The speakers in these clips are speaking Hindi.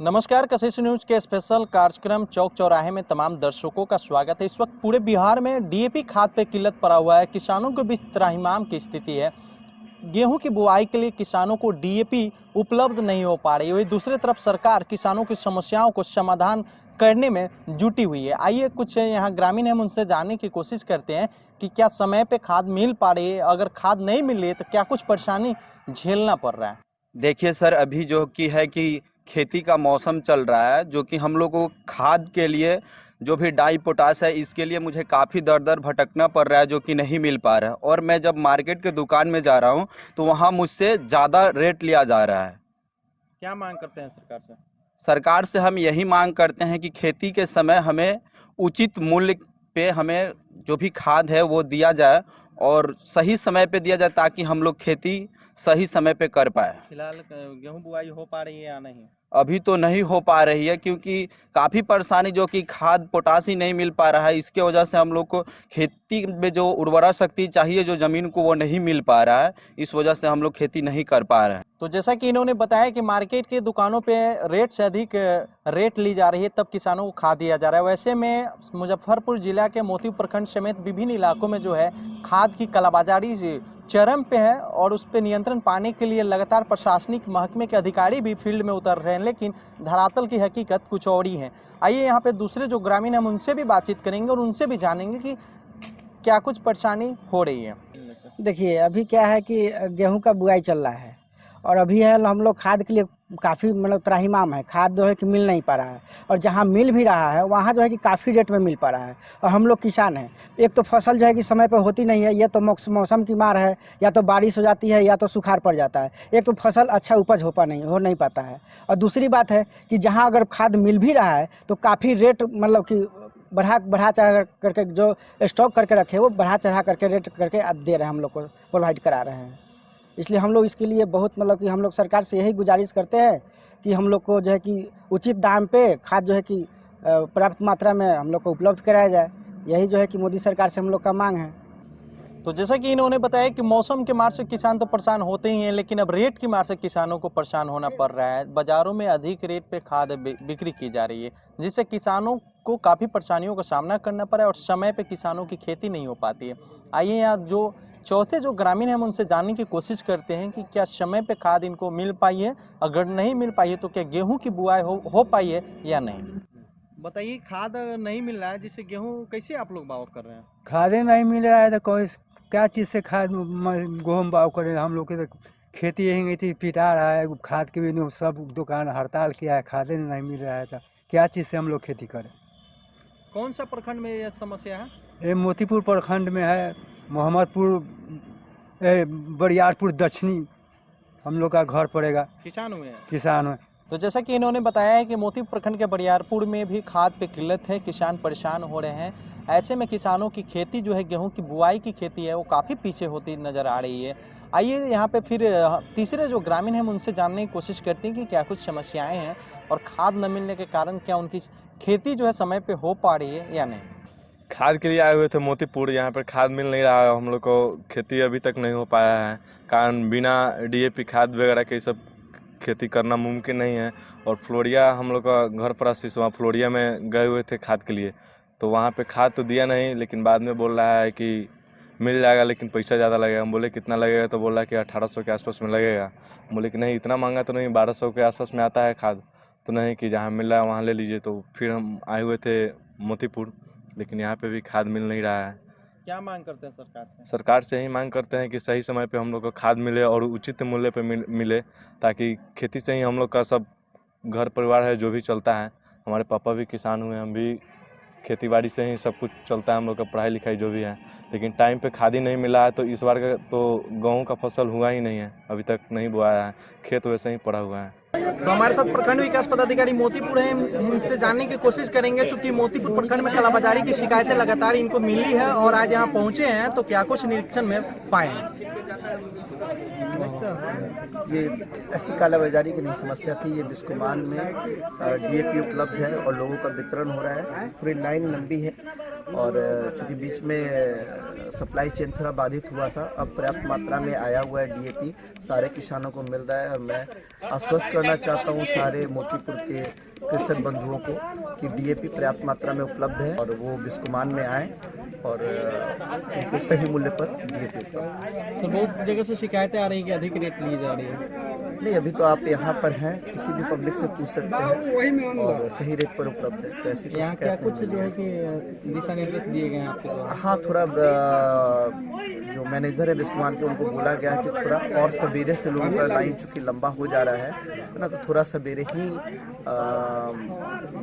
नमस्कार, कशिश न्यूज के स्पेशल कार्यक्रम चौक चौराहे में तमाम दर्शकों का स्वागत है। इस वक्त पूरे बिहार में डीएपी खाद पे किल्लत पड़ा हुआ है। किसानों के बीच त्राहिमाम की स्थिति है। गेहूं की बुआई के लिए किसानों को डीएपी उपलब्ध नहीं हो पा रही है। वहीं दूसरी तरफ सरकार किसानों की समस्याओं को समाधान करने में जुटी हुई है। आइए कुछ यहाँ ग्रामीण हम उनसे जानने की कोशिश करते हैं कि क्या समय पे खाद मिल पा रही है, अगर खाद नहीं मिल रही है तो क्या कुछ परेशानी झेलना पड़ रहा है। देखिए सर, अभी जो कि है कि खेती का मौसम चल रहा है, जो कि हम लोग को खाद के लिए जो भी डाई पोटाश है इसके लिए मुझे काफ़ी दर दर भटकना पड़ रहा है, जो कि नहीं मिल पा रहा है। और मैं जब मार्केट के दुकान में जा रहा हूँ तो वहाँ मुझसे ज़्यादा रेट लिया जा रहा है। क्या मांग करते हैं सरकार से? सरकार से हम यही मांग करते हैं कि खेती के समय हमें उचित मूल्य पे हमें जो भी खाद है वो दिया जाए और सही समय पे दिया जाए, ताकि हम लोग खेती सही समय पे कर पाए। फिलहाल गेहूं बुआई हो पा रही है या नहीं? अभी तो नहीं हो पा रही है, क्योंकि काफ़ी परेशानी जो कि खाद पोटाश ही नहीं मिल पा रहा है। इसके वजह से हम लोग को खेती में जो उर्वरा शक्ति चाहिए जो ज़मीन को, वो नहीं मिल पा रहा है। इस वजह से हम लोग खेती नहीं कर पा रहे हैं। तो जैसा कि इन्होंने बताया कि मार्केट की दुकानों पे रेट से अधिक रेट ली जा रही है, तब किसानों को खाद दिया जा रहा है। वैसे में मुजफ्फरपुर जिला के मोती प्रखंड समेत विभिन्न इलाकों में जो है खाद की कालाबाजारी चरम पे है और उस पर नियंत्रण पाने के लिए लगातार प्रशासनिक महकमे के अधिकारी भी फील्ड में उतर रहे हैं, लेकिन धरातल की हकीकत कुछ और ही है। आइए यहाँ पे दूसरे जो ग्रामीण हम उनसे भी बातचीत करेंगे और उनसे भी जानेंगे कि क्या कुछ परेशानी हो रही है। देखिए, अभी क्या है कि गेहूं का बुआई चल रहा है और अभी है हम लोग खाद के लिए काफ़ी मतलब त्राहिमाम है। खाद जो है कि मिल नहीं पा रहा है और जहां मिल भी रहा है वहां जो है कि काफ़ी रेट में मिल पा रहा है। और हम लोग किसान हैं, एक तो फसल जो है कि समय पर होती नहीं है, ये तो मौसम की मार है, या तो बारिश हो जाती है या तो सुखाड़ पड़ जाता है। एक तो फसल अच्छा उपज हो नहीं पाता है। और दूसरी बात है कि जहाँ अगर खाद मिल भी रहा है तो काफ़ी रेट मतलब कि बढ़ा चढ़ा करके जो स्टॉक करके रखे वो बढ़ा चढ़ा करके रेट करके दे रहे हैं, हम लोग को प्रोवाइड करा रहे हैं। इसलिए हम लोग इसके लिए बहुत मतलब कि हम लोग सरकार से यही गुजारिश करते हैं कि हम लोग को जो है कि उचित दाम पे खाद जो है कि पर्याप्त मात्रा में हम लोग को उपलब्ध कराया जाए। यही जो है कि मोदी सरकार से हम लोग का मांग है। तो जैसा कि इन्होंने बताया कि मौसम के मार से किसान तो परेशान होते ही हैं, लेकिन अब रेट की मार से किसानों को परेशान होना पड़ रहा है। बाजारों में अधिक रेट पे खाद बिक्री की जा रही है, जिससे किसानों को काफ़ी परेशानियों का सामना करना पड़ा है और समय पे किसानों की खेती नहीं हो पाती है। आइए यहाँ जो चौथे जो ग्रामीण हैं हम उनसे जानने की कोशिश करते हैं कि क्या समय पे खाद इनको मिल पाई है, अगर नहीं मिल पाई है तो क्या गेहूँ की बुआई हो पाई है या नहीं। बताइए, खाद नहीं मिल रहा है जिससे गेहूँ कैसे आप लोग बाव कर रहे हैं? खादे नहीं मिल रहा है तो कोई क्या चीज़ से खाद गेहूँ बाव करें। हम लोग की तो खेती यही गई थी, पिटा रहा है। खाद के भी सब दुकान हड़ताल किया है, खादे नहीं मिल रहा है तो क्या चीज़ से हम लोग खेती करें। कौन सा प्रखंड में यह समस्या है? ये मोतीपुर प्रखंड में है, मोहम्मदपुर बरियारपुर दक्षिणी हम लोग का घर पड़ेगा। किसान हुए हैं। किसान है। तो जैसा कि इन्होंने बताया है कि मोती प्रखंड के बरियारपुर में भी खाद पे किल्लत है, किसान परेशान हो रहे हैं। ऐसे में किसानों की खेती जो है गेहूं की बुआई की खेती है वो काफ़ी पीछे होती नज़र आ रही है। आइए यहाँ पे फिर तीसरे जो ग्रामीण हैं उनसे जानने की कोशिश करते हैं कि क्या कुछ समस्याएं हैं और खाद न मिलने के कारण क्या उनकी खेती जो है समय पे हो पा रही है या नहीं। खाद के लिए आए हुए थे मोतीपुर। यहाँ पर खाद मिल नहीं रहा है, हम लोग को खेती अभी तक नहीं हो पाया है, कारण बिना डीएपी खाद वगैरह के सब खेती करना मुमकिन नहीं है। और फ्लोरिया हम लोग का घर पड़ा सिसवा, फ्लोरिया में गए हुए थे खाद के लिए, तो वहाँ पे खाद तो दिया नहीं, लेकिन बाद में बोल रहा है कि मिल जाएगा लेकिन पैसा ज़्यादा लगेगा। हम बोले कितना लगेगा, तो बोल रहा है कि 1800 के आसपास में लगेगा। बोले कि नहीं इतना महंगा तो नहीं, 1200 के आसपास में आता है खाद, तो नहीं कि जहाँ मिल रहा है वहाँ ले लीजिए। तो फिर हम आए हुए थे मोतीपुर, लेकिन यहाँ पे भी खाद मिल नहीं रहा है। क्या मांग करते हैं सरकार से? सरकार से यही मांग करते हैं कि सही समय पे हम लोग को खाद मिले और उचित मूल्य पे मिले, ताकि खेती से ही हम लोग का सब घर परिवार है जो भी चलता है। हमारे पापा भी किसान हुए, हम भी खेती बाड़ी से ही सब कुछ चलता है, हम लोग का पढ़ाई लिखाई जो भी है। लेकिन टाइम पे खाद ही नहीं मिला है, तो इस बार का तो गेहूँ का फसल हुआ ही नहीं है, अभी तक नहीं बोया है, खेत वैसे ही पड़ा हुआ है। तो हमारे साथ प्रखंड विकास पदाधिकारी मोतीपुर हैं, इनसे जानने की कोशिश करेंगे। चूंकि मोतीपुर प्रखंड में कालाबाजारी की शिकायतें लगातार इनको मिली है और आज यहाँ पहुंचे हैं, तो क्या कुछ निरीक्षण में पाए हैं? ये ऐसी कालाबाजारी की नहीं समस्या थी। ये बिस्कुमान में डीएपी उपलब्ध है और लोगों का वितरण हो रहा है। पूरी लाइन लंबी है और चूंकि बीच में सप्लाई चेन थोड़ा बाधित हुआ था। अब पर्याप्त मात्रा में आया हुआ है डीएपी, सारे किसानों को मिल रहा है। और मैं आश्वस्त करना चाहता हूँ सारे मोतीपुर के कृषक बंधुओं को कि डीएपी पर्याप्त मात्रा में उपलब्ध है और वो बिस्कुमान में आए और उनको सही मूल्य पर डीएपी उपलब्ध। सर बहुत जगह से शिकायतें आ रही हैं कि अधिक रेट ली जा रही है। नहीं, अभी तो आप यहाँ पर हैं, किसी भी पब्लिक से पूछ सकते हैं और सही रेट पर उपलब्ध है। तो ऐसी तो यहाँ क्या शिकायत कुछ नहीं जो है मिली। कि दिशा निर्देश दिए गए हैं आपके द्वारा? हाँ, थोड़ा जो मैनेजर है बिस्कुमान के, उनको बोला गया है कि थोड़ा और सवेरे से लोगों का लाइन चूँकि लंबा हो जा रहा है ना, तो थोड़ा सवेरे ही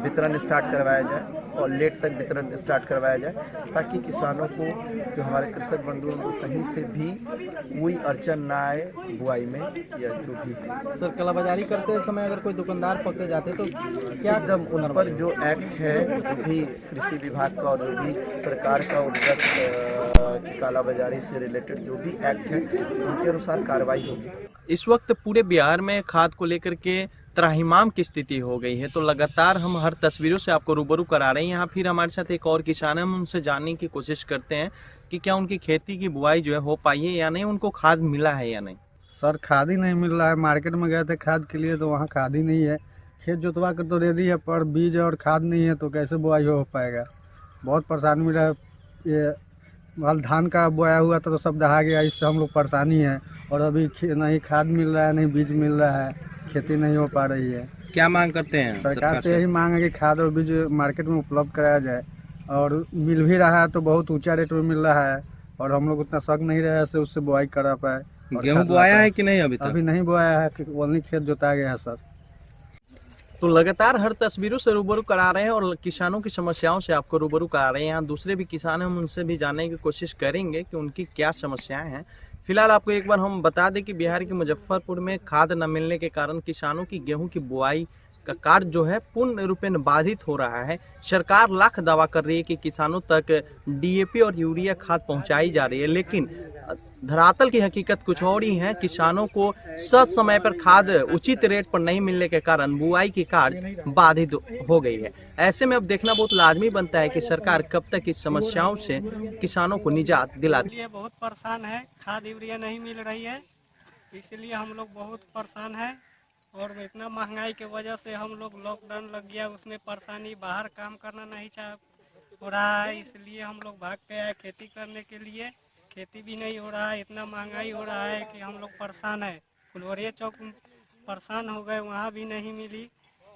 वितरण स्टार्ट करवाया जाए और लेट तक वितरण स्टार्ट करवाया जाए, ताकि किसानों को, जो हमारे कृषक बंधुओं को कहीं से भी कोई अड़चन ना आए बुआई में या जो भी। सर कालाबाजारी करते समय अगर कोई दुकानदार पकड़े जाते तो क्या एकदम उन पर जो एक्ट है, जो भी कृषि विभाग का और जो भी सरकार का उनका कालाबाजारी से रिलेटेड जो भी एक्ट है, उनके अनुसार कार्रवाई होगी। इस वक्त पूरे बिहार में खाद को लेकर के त्राहिमाम की स्थिति हो गई है, तो लगातार हम हर तस्वीरों से आपको रूबरू करा रहे हैं। यहाँ फिर हमारे साथ एक और किसान है, हम उनसे जानने की कोशिश करते हैं कि क्या उनकी खेती की बुआई जो है हो पाई है या नहीं, उनको खाद मिला है या नहीं। सर खाद ही नहीं मिल रहा है। मार्केट में गए थे खाद के लिए तो वहाँ खाद ही नहीं है। खेत जोतवा कर तो रेडी है, पर बीज और खाद नहीं है तो कैसे बुआई हो पाएगा। बहुत परेशानी मिला है। ये वाल धान का बोया हुआ था तो सब दहा गया, इससे हम लोग परेशानी है। और अभी नहीं खाद मिल रहा है, नहीं बीज मिल रहा है, खेती नहीं हो पा रही है। क्या मांग करते हैं सरकार से यही मांग है कि खाद और बीज मार्केट में उपलब्ध कराया जाए। और मिल भी रहा है तो बहुत ऊंचा रेट में मिल रहा है और हम लोग उतना शक नहीं रहे से उससे बुआई करा पाए। गेहूं बोया है कि नहीं? अभी नहीं बोया है, ओनली खेत जोता गया है सर। तो लगातार हर तस्वीरों से रूबरू करा रहे हैं और किसानों की समस्याओं से आपको रूबरू करा रहे हैं। यहाँ दूसरे भी किसान हैं, हम उनसे भी जानने की कोशिश करेंगे कि उनकी क्या समस्याएं हैं। फिलहाल आपको एक बार हम बता दें कि बिहार के मुजफ्फरपुर में खाद न मिलने के कारण किसानों की गेहूं की बुआई का कार्य जो है पूर्ण रूपेण बाधित हो रहा है। सरकार लाख दावा कर रही है कि किसानों तक डीएपी और यूरिया खाद पहुंचाई जा रही है, लेकिन धरातल की हकीकत कुछ और ही है। किसानों को सही समय पर खाद उचित रेट पर नहीं मिलने के कारण बुआई की कार्य बाधित हो गई है। ऐसे में अब देखना बहुत लाजमी बनता है कि सरकार कब तक इस समस्याओं से किसानों को निजात दिलाती है। बहुत परेशान है, खाद यूरिया नहीं मिल रही है, इसलिए हम लोग बहुत परेशान है। और इतना महंगाई के वजह से हम लोग लॉकडाउन लग गया, उसमें परेशानी, बाहर काम करना नहीं हो रहा है, इसलिए हम लोग भाग के आए खेती करने के लिए। खेती भी नहीं हो रहा है, इतना महंगाई हो रहा है कि हम लोग परेशान है। फुलवरिया चौक परेशान हो गए, वहाँ भी नहीं मिली।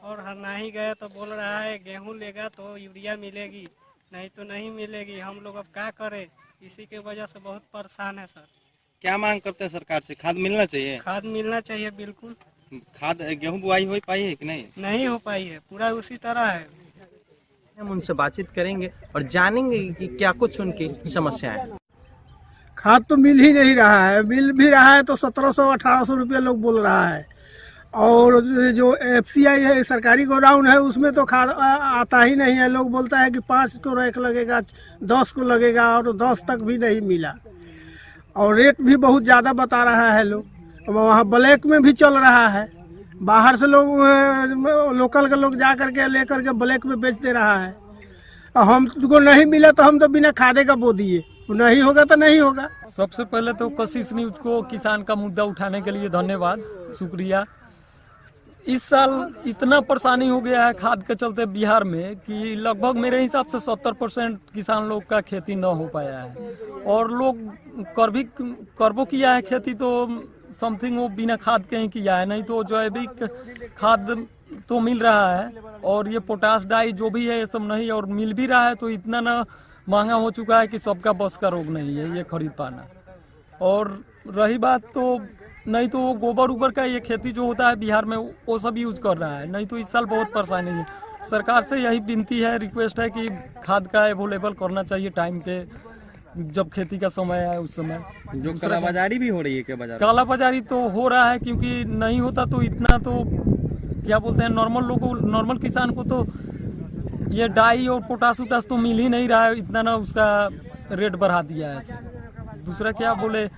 और ना ही गए तो बोल रहा है गेहूं लेगा तो यूरिया मिलेगी, नहीं तो नहीं मिलेगी। हम लोग अब क्या करें, इसी के वजह से बहुत परेशान है सर। क्या मांग करते हैं सरकार से? खाद मिलना चाहिए। खाद मिलना चाहिए बिल्कुल। खाद गेहूं बुआई हो पाई है कि नहीं? नहीं हो पाई है, पूरा उसी तरह है। हम उनसे बातचीत करेंगे और जानेंगे कि क्या कुछ उनकी समस्याएं हैं। खाद तो मिल ही नहीं रहा है, मिल भी रहा है तो 1700-1800 रुपये लोग बोल रहा है। और जो FCI है, सरकारी गोडाउन है, उसमें तो खाद आता ही नहीं है। लोग बोलता है कि 5 को रैक लगेगा, 10 को लगेगा, और 10 तक भी नहीं मिला। और रेट भी बहुत ज़्यादा बता रहा है लोग। वहाँ ब्लैक में भी चल रहा है, बाहर से लोग, लोकल के लोग जा करके ले करके ब्लैक में बेच दे रहा है। हमको नहीं मिला तो हम तो बिना खादे का बो दिए, नहीं होगा तो नहीं होगा। सबसे पहले तो कशिश न्यूज को किसान का मुद्दा उठाने के लिए धन्यवाद, शुक्रिया। इस साल इतना परेशानी हो गया है खाद के चलते बिहार में कि लगभग मेरे हिसाब से 70% किसान लोग का खेती न हो पाया है। और लोग करबो किया है खेती तो समथिंग वो बिना खाद के ही किया है, नहीं तो जैविक खाद तो मिल रहा है। और ये पोटास डाई जो भी है ये सब नहीं, और मिल भी रहा है तो इतना ना महंगा हो चुका है कि सबका बस का रोग नहीं है ये खरीद पाना। और रही बात तो नहीं तो गोबर उबर का ये खेती जो होता है बिहार में वो सब यूज कर रहा है, नहीं तो इस साल बहुत परेशानी है। सरकार से यही विनती है, रिक्वेस्ट है कि खाद का अवेलेबल करना चाहिए टाइम पे, जब खेती का समय है उस समय। जो कालाबाजारी भी हो रही है क्या बाजार? कालाबाजारी तो हो रहा है, क्योंकि नहीं होता तो इतना तो क्या बोलते हैं, नॉर्मल किसान को तो ये डाई और पोटास उटास तो मिल ही नहीं रहा है, इतना ना उसका रेट बढ़ा दिया है। दूसरा क्या बोले,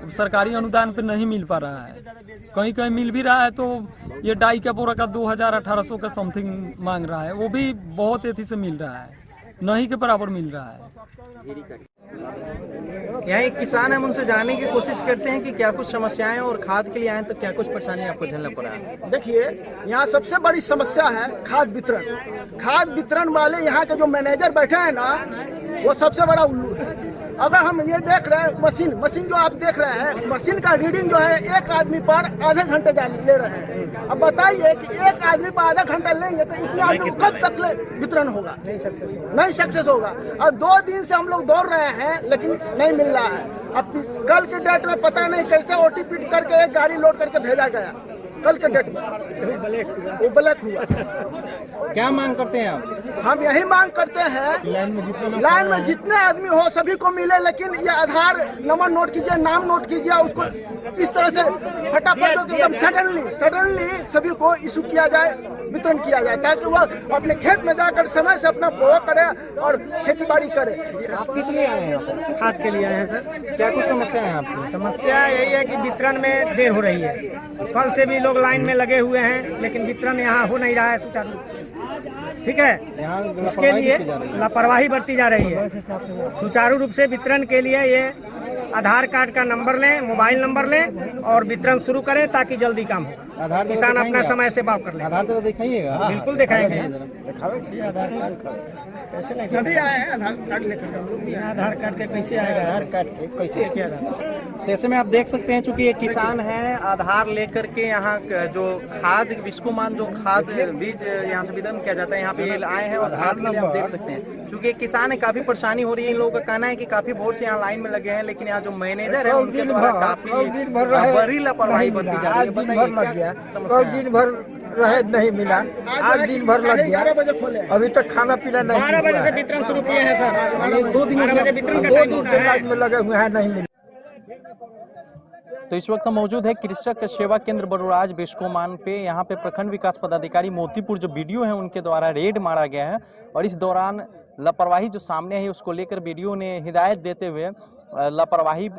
सरकारी अनुदान पे नहीं मिल पा रहा है, कहीं कहीं मिल भी रहा है तो ये डाई का बोरा का 2000-1800 का समथिंग मांग रहा है, वो भी बहुत एथी से मिल रहा है। नहीं के बराबर मिल रहा है। यहाँ एक किसान है, हम उनसे जानने की कोशिश करते हैं कि क्या कुछ समस्याएं और खाद के लिए आए तो क्या कुछ परेशानी आपको झेलना पड़ा है। देखिए, यहाँ सबसे बड़ी समस्या है खाद वितरण। खाद वितरण वाले यहाँ के जो मैनेजर बैठे हैं ना, वो सबसे बड़ा उल्लू है। अगर हम ये देख रहे हैं मशीन जो आप देख रहे हैं, मशीन का रीडिंग जो है एक आदमी पर आधे घंटे ले रहे हैं। अब बताइए कि एक आदमी पर आधा घंटा लेंगे तो इतने आदमी को कब तक वितरण होगा? नहीं सक्सेस होगा। और 2 दिन से हम लोग दौड़ रहे हैं लेकिन नहीं मिल रहा है। अब कल के डेट में पता नहीं कैसे OTP करके एक गाड़ी लोड करके भेजा गया। कल के डेट में वो ब्लैक हुआ। क्या मांग करते हैं आप? हम यही मांग करते हैं लाइन में जितने आदमी हो सभी को मिले, लेकिन ये आधार नंबर नोट कीजिए, नाम नोट कीजिए, उसको इस तरह से फटाफट एकदम सडनली सभी को इशू किया जाए, वितरण किया जाए, ताकि वह अपने खेत में जाकर समय से अपना बोआ करे और खेती बाड़ी करे। आप किस लिए आए हैं यहाँ पर? खाद के लिए आए हैं सर। क्या कुछ समस्या है आपकी? समस्या यही है कि वितरण में देर हो रही है। कल से भी लोग लाइन में लगे हुए हैं लेकिन वितरण यहाँ हो नहीं रहा है सुचारू रूप से। ठीक है, इसके लिए लापरवाही बरती जा रही है। सुचारू रूप से वितरण के लिए ये आधार कार्ड का नंबर लें, मोबाइल नंबर लें और वितरण शुरू करें ताकि जल्दी काम हो। आधार किसान अपना समय से बाव कर ले। आधार तो दिखाइएगा। बिल्कुल दिखाएंगे। सभी आए हैं आधार कार्ड लेकर। आधार कार्ड के कैसे आएगा? आधार कार्ड के कैसे क्या? जैसे में आप देख सकते हैं, चूंकि ये किसान है, आधार लेकर के यहाँ जो खाद विस्कोमान जो खाद बीज यहाँ से वितरण किया जाता है, यहाँ पे ये आए हैं और खाद के लिए आप देख सकते हैं। चूंकि एक किसान है, काफी परेशानी हो रही है। इन लोगों का कहना है कि काफी भोर से यहाँ लाइन में लगे हैं, लेकिन यहाँ जो मैनेजर है उनके द्वारा काफी बड़ी लापरवाही बरती जा रही है। बताइए कल दिन भर रहे नहीं मिला, आज दिन भर लग गया, अभी तक खाना पीना नहीं। 12 बजे से वितरण शुरू किए हैं सर। 2 दिन से लाइन में लगे हुए हैं, नहीं मिला। तो इस वक्त हम मौजूद है कृषक सेवा केंद्र बरुराज बिस्कोमान पे। यहाँ पे प्रखंड विकास पदाधिकारी मोतीपुर जो वीडियो है उनके द्वारा रेड मारा गया है और इस दौरान लापरवाही जो सामने है उसको लेकर वीडियो ने हिदायत देते हुए लापरवाही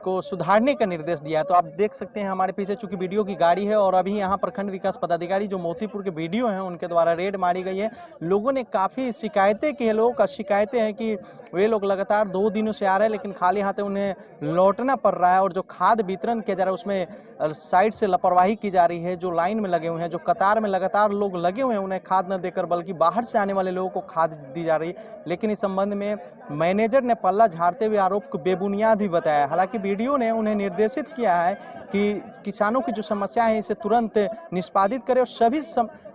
को सुधारने का निर्देश दिया है। तो आप देख सकते हैं हमारे पीछे चूंकि वीडियो की गाड़ी है और अभी यहाँ प्रखंड विकास पदाधिकारी जो मोतीपुर के वीडियो हैं उनके द्वारा रेड मारी गई है। लोगों ने काफ़ी शिकायतें की है। लोगों का शिकायतें हैं कि वे लोग लगातार 2 दिनों से आ रहे हैं लेकिन खाली हाथ उन्हें लौटना पड़ रहा है और जो खाद वितरण किया जा रहा है उसमें साइड से लापरवाही की जा रही है। जो लाइन में लगे हुए हैं, जो कतार में लगातार लोग लगे हुए हैं, उन्हें खाद न देकर बल्कि बाहर से आने वाले लोगों को खाद दी जा रही है। लेकिन इस संबंध में मैनेजर ने पल्ला झाड़ते हुए आरोप को बेबुनियाद भी बताया। हालांकि वीडियो ने उन्हें निर्देशित किया है कि किसानों की जो समस्या है इसे तुरंत निष्पादित करें और सभी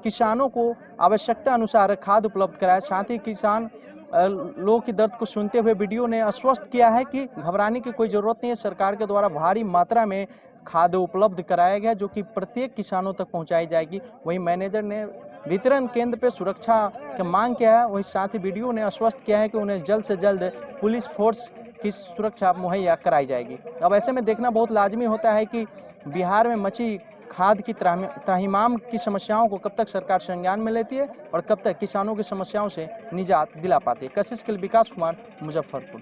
किसानों को आवश्यकता अनुसार खाद उपलब्ध कराए। साथ ही किसान लोगों की दर्द को सुनते हुए वीडियो ने आश्वस्त किया है कि घबराने की कोई ज़रूरत नहीं है। सरकार के द्वारा भारी मात्रा में खाद उपलब्ध कराया गया जो कि प्रत्येक किसानों तक पहुंचाई जाएगी। वहीं मैनेजर ने वितरण केंद्र पर सुरक्षा की मांग किया है। वहीं साथ ही वीडियो ने आश्वस्त किया है कि उन्हें जल्द से जल्द पुलिस फोर्स की सुरक्षा मुहैया कराई जाएगी। अब ऐसे में देखना बहुत लाजमी होता है कि बिहार में मची खाद की त्राहिमाम की समस्याओं को कब तक सरकार संज्ञान में लेती है और कब तक किसानों की समस्याओं से निजात दिला पाती है। कशिश के लिए विकास कुमार, मुजफ्फरपुर।